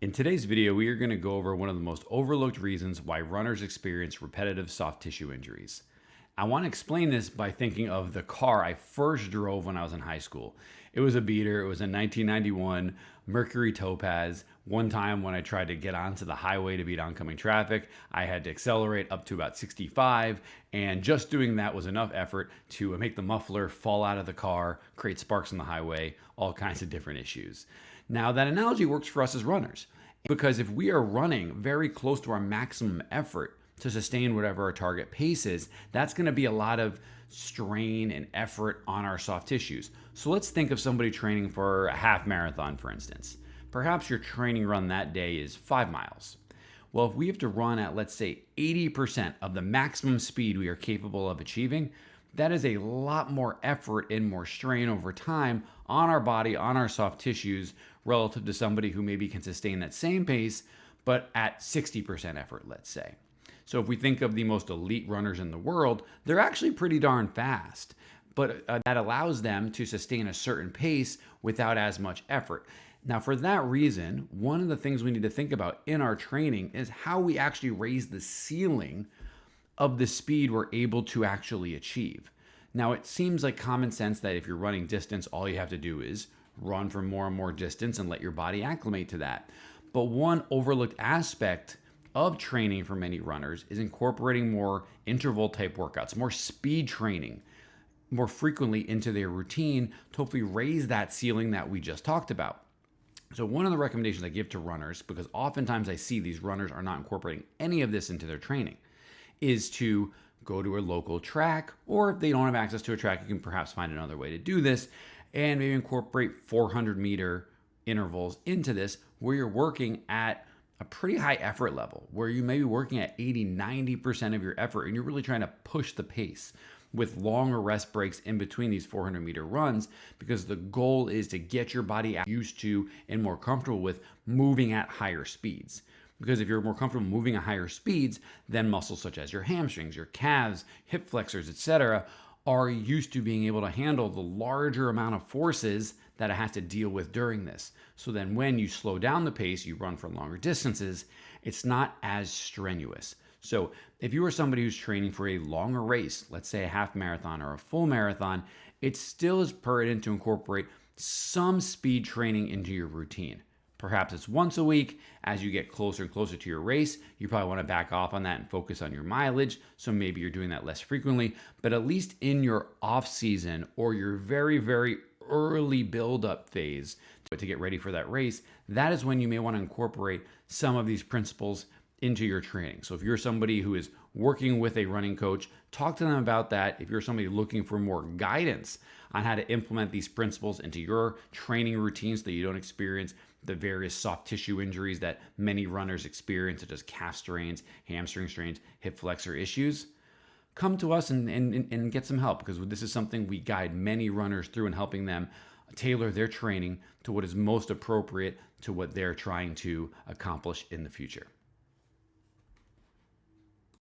In today's video, we are going to go over one of the most overlooked reasons why runners experience repetitive soft tissue injuries. I want to explain this by thinking of the car I first drove when I was in high school. It was a beater. It was a 1991 Mercury Topaz. One time when I tried to get onto the highway to beat oncoming traffic, I had to accelerate up to about 65, and just doing that was enough effort to make the muffler fall out of the car, create sparks on the highway, all kinds of different issues. Now, that analogy works for us as runners, because if we are running very close to our maximum effort to sustain whatever our target pace is, that's going to be a lot of strain and effort on our soft tissues. So let's think of somebody training for a half marathon, for instance. Perhaps your training run that day is 5 miles. Well, if we have to run at, let's say, 80% of the maximum speed we are capable of achieving, that is a lot more effort and more strain over time on our body, on our soft tissues, relative to somebody who maybe can sustain that same pace, but at 60% effort, let's say. So if we think of the most elite runners in the world, they're actually pretty darn fast, but that allows them to sustain a certain pace without as much effort. Now, for that reason, one of the things we need to think about in our training is how we actually raise the ceiling of the speed we're able to actually achieve. Now, it seems like common sense that if you're running distance, all you have to do is run for more and more distance and let your body acclimate to that. But one overlooked aspect of training for many runners is incorporating more interval type workouts, more speed training more frequently into their routine to hopefully raise that ceiling that we just talked about. So one of the recommendations I give to runners, because oftentimes I see these runners are not incorporating any of this into their training, is to go to a local track, or if they don't have access to a track, you can perhaps find another way to do this, and maybe incorporate 400-meter intervals into this where you're working at a pretty high effort level, where you may be working at 80-90% of your effort, and you're really trying to push the pace with longer rest breaks in between these 400-meter runs, because the goal is to get your body used to and more comfortable with moving at higher speeds. Because if you're more comfortable moving at higher speeds, then muscles such as your hamstrings, your calves, hip flexors, etc., are used to being able to handle the larger amount of forces that it has to deal with during this. So then when you slow down the pace, you run for longer distances, it's not as strenuous. So if you are somebody who's training for a longer race, let's say a half marathon or a full marathon, it still is pertinent to incorporate some speed training into your routine. Perhaps it's once a week. As you get closer and closer to your race, you probably want to back off on that and focus on your mileage. So maybe you're doing that less frequently, but at least in your off season or your very, very early build-up phase to get ready for that race, that is when you may want to incorporate some of these principles into your training. So if you're somebody who is working with a running coach, talk to them about that. If you're somebody looking for more guidance on how to implement these principles into your training routine so that you don't experience the various soft tissue injuries that many runners experience, such as calf strains, hamstring strains, hip flexor issues, come to us and get some help, because this is something we guide many runners through in helping them tailor their training to what is most appropriate to what they're trying to accomplish in the future.